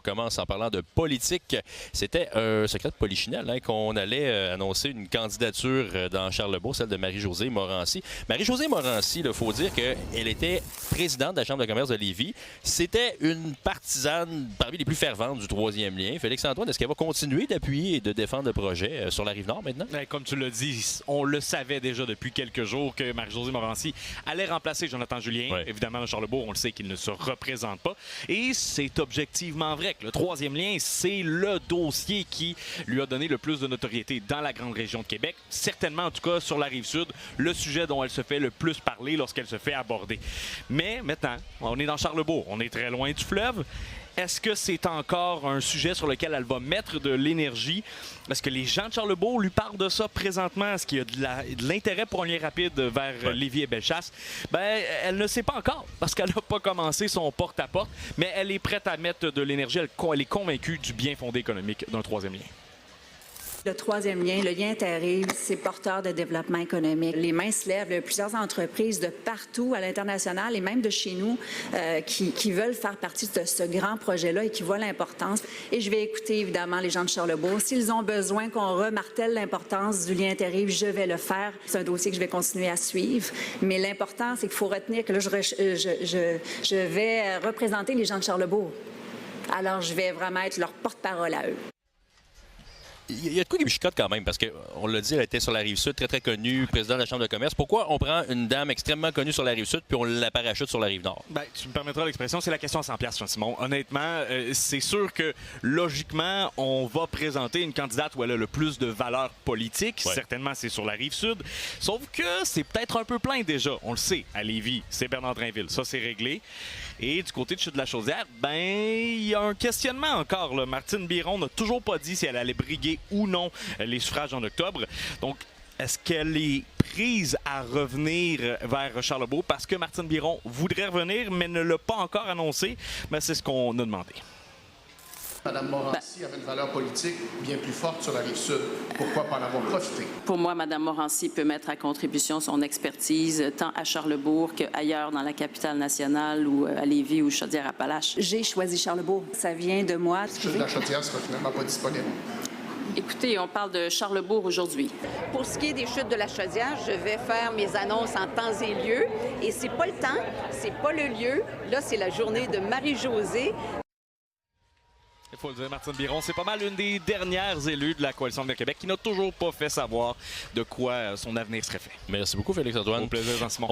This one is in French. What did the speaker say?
commence en parlant de politique. C'était un secret de polichinelle qu'on allait annoncer une candidature dans Charlebourg, celle de Marie-Josée Morancy. Marie-Josée Morancy, il faut dire qu'elle était présidente de la Chambre de commerce de Lévis. C'était une partisane parmi les plus ferventes du troisième lien. Félix-Antoine, est-ce qu'elle va continuer d'appuyer et de défendre le projet sur la Rive-Nord maintenant? Comme tu l'as dit, on le savait déjà depuis quelques jours que Marie-Josée Morancy allait remplacer Jonathan Julien. Ouais. Évidemment, à Charlebourg, on le sait qu'il ne se représente pas. Et c'est objectivement vrai que le troisième lien, c'est le dossier qui lui a donné le plus de notoriété dans la grande région de Québec. Certainement, en tout cas, sur la Rive-Sud, le sujet dont elle se fait le plus parler lorsqu'elle se fait aborder. Mais maintenant, on est dans Charlebourg, on est très loin du fleuve. Est-ce que c'est encore un sujet sur lequel elle va mettre de l'énergie? Est-ce que les gens de Charlebourg lui parlent de ça présentement? Est-ce qu'il y a de l'intérêt pour un lien rapide vers Lévis et Bellechasse? Elle ne sait pas encore parce qu'elle n'a pas commencé son porte-à-porte, mais elle est prête à mettre de l'énergie. Elle est convaincue du bien fondé économique d'un troisième lien. Le troisième lien, le lien terrible, c'est porteur de développement économique. Les mains se lèvent. Il y a plusieurs entreprises de partout à l'international et même de chez nous qui veulent faire partie de ce grand projet-là et qui voient l'importance. Et je vais écouter évidemment les gens de Charlebourg. S'ils ont besoin qu'on remartèle l'importance du lien terrible, je vais le faire. C'est un dossier que je vais continuer à suivre. Mais l'important, c'est qu'il faut retenir que là, je vais représenter les gens de Charlebourg. Alors, je vais vraiment être leur porte-parole à eux. Il y a de quoi qui me chicote quand même, parce qu'on l'a dit, elle était sur la Rive-Sud, très très connue, présidente de la Chambre de commerce. Pourquoi on prend une dame extrêmement connue sur la Rive-Sud puis on la parachute sur la Rive-Nord? Tu me permettras l'expression, c'est la question à 100 $, Jean-Simon. Honnêtement, c'est sûr que logiquement, on va présenter une candidate où elle a le plus de valeur politique. Ouais. Certainement, c'est sur la Rive-Sud. Sauf que c'est peut-être un peu plein déjà. On le sait, à Lévis, c'est Bernard Drainville. Ça, c'est réglé. Et du côté de Chute-de-la-Chaudière, il y a un questionnement encore. Là. Martine Biron n'a toujours pas dit si elle allait briguer ou non les suffrages en octobre. Donc, est-ce qu'elle est prise à revenir vers Charlebourg parce que Martine Biron voudrait revenir, mais ne l'a pas encore annoncé? Mais c'est ce qu'on a demandé. Mme Morancy avait une valeur politique bien plus forte sur la Rive-Sud. Pourquoi pas en avoir profité? Pour moi, Mme Morancy peut mettre à contribution son expertise tant à Charlebourg qu'ailleurs dans la capitale nationale ou à Lévis ou Chaudière-Appalaches. J'ai choisi Charlebourg. Ça vient de moi. La Chaudière sera finalement pas disponible. Écoutez, on parle de Charlebourg aujourd'hui. Pour ce qui est des chutes de la Chaudière, je vais faire mes annonces en temps et lieu. Et c'est pas le temps, c'est pas le lieu. Là, c'est la journée de Marie-Josée. Il faut le dire, Martine Biron, c'est pas mal une des dernières élues de la Coalition de Québec qui n'a toujours pas fait savoir de quoi son avenir serait fait. Merci beaucoup, Félix-Antoine. Au plaisir, Jean-Simon.